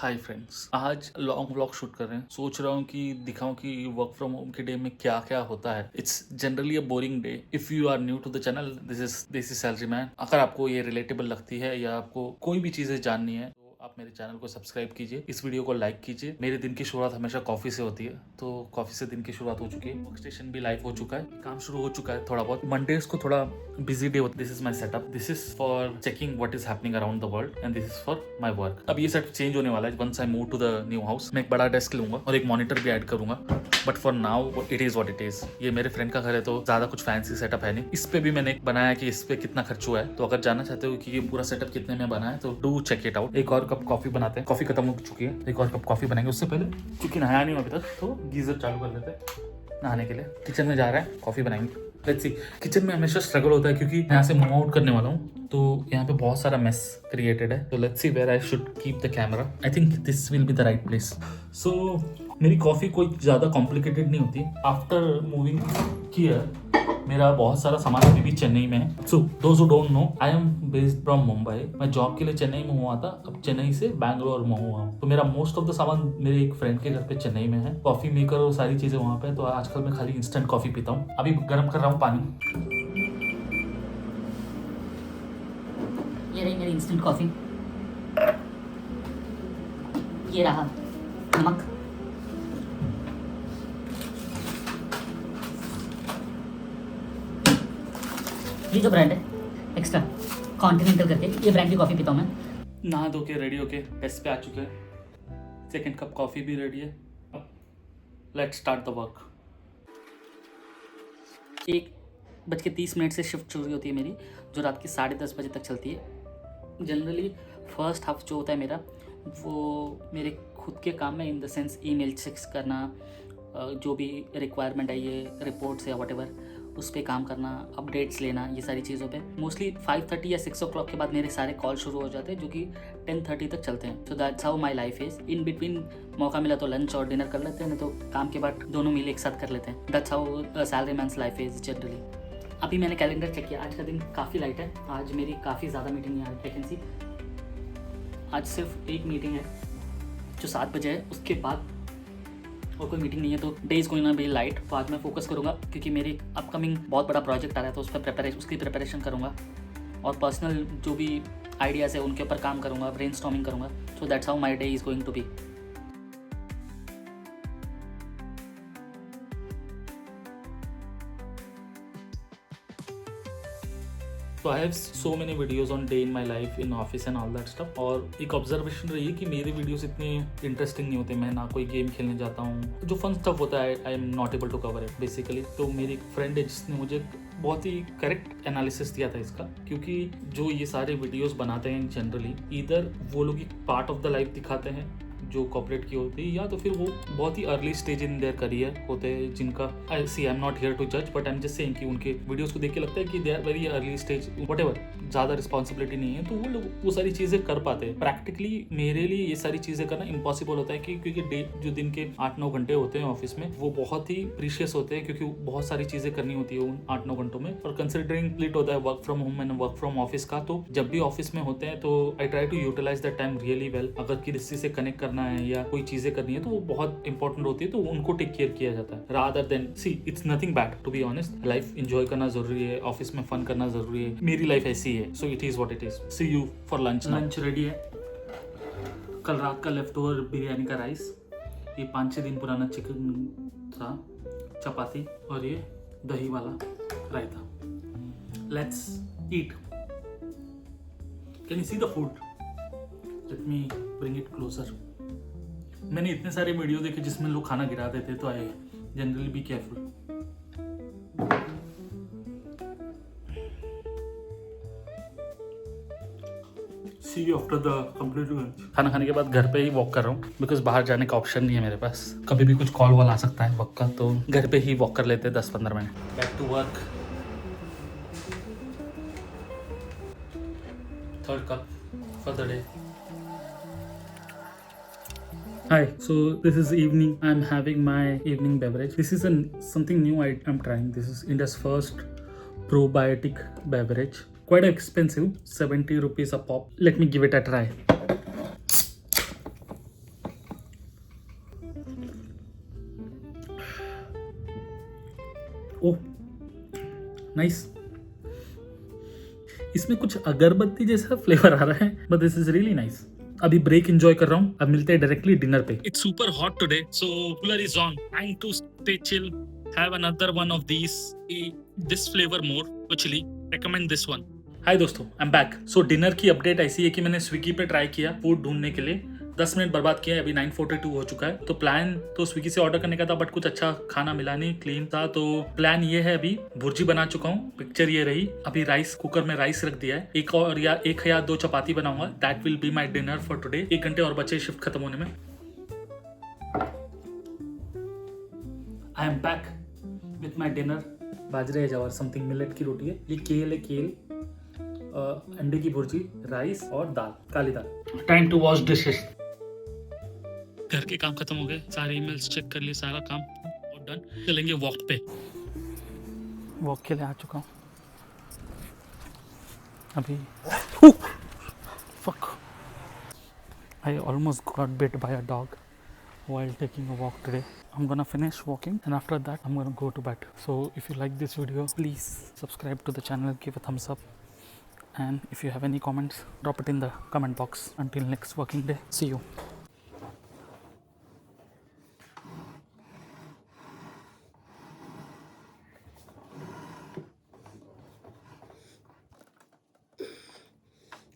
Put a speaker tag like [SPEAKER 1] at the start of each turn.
[SPEAKER 1] हाय friends, आज long vlog shoot कर रहे हैं। सोच रहा हूँ कि दिखाऊं कि वर्क फ्रॉम होम के डे में क्या क्या होता है। It's generally a boring day. If you are new to the channel, this is salary man. अगर आपको ये रिलेटेबल लगती है या आपको कोई भी चीजें जाननी है तो आप मेरे चैनल को सब्सक्राइब कीजिए, इस वीडियो को लाइक कीजिए। मेरे दिन की शुरुआत हमेशा कॉफी से होती है, तो कॉफी से दिन की शुरुआत हो चुकी है। वर्क स्टेशन भी लाइव हो चुका है, काम शुरू हो चुका है। थोड़ा बहुत मंडेज को थोड़ा बिजी डे होता है। This is my setup, this is for checking what is happening around the world and this is for my work. अब ये सेटअप चेंज होने वाला है once I move to the new house. मैं एक बड़ा डेस्क लूंगा और एक मॉनिटर भी ऐड करूंगा, but for now it is what it is. ये मेरे फ्रेंड का घर है तो ज्यादा कुछ फैंसी सेटअप है नहीं। इस पे भी मैंने एक बनाया कि इस पे कितना खर्च हुआ है, तो अगर जानना चाहते हो कि ये पूरा सेटअप कितने में बना है तो डू चेक इट आउट। एक और कप कॉफी बनाते हैं, कॉफी खत्म हो चुकी है, एक और कप कॉफी बनाएंगे। उससे पहले क्योंकि नहाया नहीं हूं अभी तक, तो गीजर चालू कर लेते हैं नहाने के लिए। किचन में जा रहा है, कॉफी बनाएंगे। Let's see. किचन में हमेशा स्ट्रगल होता है क्योंकि यहाँ से मूव आउट करने वाला हूँ, तो यहाँ पे बहुत सारा मेस क्रिएटेड है। तो let's see where I should keep the camera. I think this will be the right place. So मेरी कॉफ़ी कोई ज़्यादा कॉम्प्लिकेटेड नहीं होती। आफ्टर मूविंग हियर मेरा बहुत सारा सामान अभी भी चेन्नई में है। So those who don't know, I am based from Mumbai. मैं जॉब के लिए चेन्नई में हुआ था, अब चेन्नई से बैंगलोर में हुआ हूँ। तो मेरा मोस्ट ऑफ द सामान मेरे एक फ्रेंड के घर पे चेन्नई में है। कॉफी मेकर और सारी चीजें वहाँ पे। तो आजकल मैं खाली इंस्टेंट कॉफी पीता हूँ। अभी गर्म कर रहा हूँ पानी।
[SPEAKER 2] ये रही मेरी इंस्टेंट कॉफ़ी। ये रहा नमक। ये जो ब्रांड है एक्स्ट्रा कॉन्टिनेंटल करके, ये ब्रांड की कॉफ़ी पीता हूँ मैं।
[SPEAKER 1] नहा धो के रेडी होके डेस्क पे आ चुके हैं। सेकेंड कप कॉफी भी रेडी है। Let's start the work.
[SPEAKER 2] 1:30 से शिफ्ट शुरू होती है मेरी, जो रात के 10:30 बजे तक चलती है। जनरली फर्स्ट हाफ जो होता है मेरा, वो मेरे खुद के काम में, in the sense email checks करना, जो भी रिक्वायरमेंट है, ये रिपोर्ट्स या व्हाटएवर, उस पर काम करना, अपडेट्स लेना, ये सारी चीज़ों पे। मोस्टली 5:30 या 6 o'clock के बाद मेरे सारे कॉल शुरू हो जाते हैं, जो कि 10:30 तक चलते हैं। सो that's how my life is. In between मौका मिला तो लंच और डिनर कर लेते हैं, नहीं तो काम के बाद दोनों मील एक साथ कर लेते हैं। That's how salary man's life is generally. अभी मैंने कैलेंडर चेक किया, आज का दिन काफ़ी लाइट है। आज मेरी काफ़ी ज़्यादा मीटिंग है, वैकेंसी। आज सिर्फ एक मीटिंग है जो 7 बजे है, उसके बाद और कोई मीटिंग नहीं है। तो day is going to be light. तो आज मैं फोकस करूँगा क्योंकि मेरी अपकमिंग बहुत बड़ा प्रोजेक्ट आ रहा है, तो उस पर उसकी प्रिपरेशन करूँगा और पर्सनल जो भी आइडियाज़ है उनके ऊपर काम करूँगा, ब्रेनस्टॉर्मिंग करूँगा। So that's how my day is going to be.
[SPEAKER 1] तो I have so many videos on day in my life in office and all that stuff. और एक ऑब्जर्वेशन रही है कि मेरे वीडियोस इतने इंटरेस्टिंग नहीं होते। मैं ना कोई गेम खेलने जाता हूँ, जो फन स्टफ होता है I am not able to cover it basically. तो मेरी एक फ्रेंड है जिसने मुझे बहुत ही करेक्ट एनालिसिस दिया था इसका, क्योंकि जो ये सारे वीडियोस बनाते हैं जनरली, इधर वो लोग एक पार्ट ऑफ द लाइफ दिखाते हैं जो कॉर्पोरेट की होती है, या तो फिर वो बहुत ही early stage in their career होते हैं, जिनका I am not here to जज, but I am just saying कि उनके वीडियोस को देख के लगता है कि they are very early stage, whatever, ज़्यादा रिस्पॉन्सिबिलिटी नहीं है, तो वो लोग वो सारी चीज़ें कर पाते हैं। प्रैक्टिकली मेरे लिए ये सारी चीज़ें करना इम्पॉसिबल होता है क्योंकि डे जो दिन के 8-9 घंटे होते हैं ऑफिस में, वो बहुत ही प्रीशियस होते हैं, क्योंकि बहुत सारी चीज़ें करनी होती है उन 8-9 घंटों में। और कंसिडरिंग स्प्लिट होता है work from home and work from office का, तो जब भी ऑफिस में होते हैं तो I try to utilise that time really well. अगर किसी से कनेक्ट करना है या कोई चीजें करनी है तो वो बहुत इंपॉर्टेंट होती है, तो उनको टेक केयर किया जाता है, rather than see it's nothing bad to be honest. Life enjoy करना जरूरी है, ऑफिस में फन करना जरूरी है। मेरी लाइफ ऐसी है, so it is what it is. See you for lunch. Lunch ready है। कल रात का लेफ्ट ओवर बिरयानी का राइस, ये 5-6 दिन पुराना चिकन था, चपाती और ये दही वाला raita. Let's eat. Can you see the food? Let me bring it closer. मैंने इतने सारे वीडियो देखे जिसमें लोग खाना गिरा देते, तो I generally be careful. See you after the complete lunch. खाना खाने के बाद घर पे ही वॉक कर रहा हूँ, बिकॉज बाहर जाने का ऑप्शन नहीं है मेरे पास। कभी भी कुछ कॉल वॉल आ सकता है वर्क का, तो घर पे ही वॉक कर लेते हैं 10-15 minute. Back to work. Third cup for the day. Hi, so this is evening. I'm having my evening beverage. This is something new I'm trying. This is India's first probiotic beverage. Quite expensive, 70 rupees a pop. Let me give it a try. Oh nice, इसमें कुछ अगरबत्ती जैसा flavour आ रहा है, but this is really nice. अभी break enjoy कर रहा हूँ, अब मिलते हैं डायरेक्टली डिनर पे। It's super hot today, so cooler is on, time to stay chill, have another one of these, this flavour more actually recommend this one. Hi दोस्तों, I am back. So dinner की update ऐसी है कि मैंने Swiggy पे try किया food ढूंढने के लिए, 10 मिनट बर्बाद किया, अभी 9:42 हो चुका है। तो प्लान तो स्विगी से ऑर्डर करने का था, बट कुछ अच्छा खाना मिला नहीं, क्लीन था। तो प्लान ये है, अभी भुर्जी बना चुका हूँ, पिक्चर ये रही। अभी राइस कुकर में राइस रख दिया है, एक या दो चपाती बनाऊंगा, that will be my dinner for today. 1 घंटे और बचे शिफ्ट खत्म होने में। आई am back with my dinner, बाजरे जवार समथिंग मिलेट की रोटी है, ये केल है, केल, अंडे की भुर्जी, राइस और दाल, काली दाल। Time to wash dishes. घर के काम खत्म हो गए, सारे ईमेल्स चेक कर लिए, सारा काम और डन। चलेंगे वॉक पे। वॉक के लिए आ चुका हूँ अभी। Fuck, I almost got bit by a dog while taking a walk today. I'm gonna finish walking and after that I'm gonna go to bed. So if you like this video, please subscribe to the channel, give a thumbs up, and if you have any comments, drop it in the comment box. Until next working day, see you.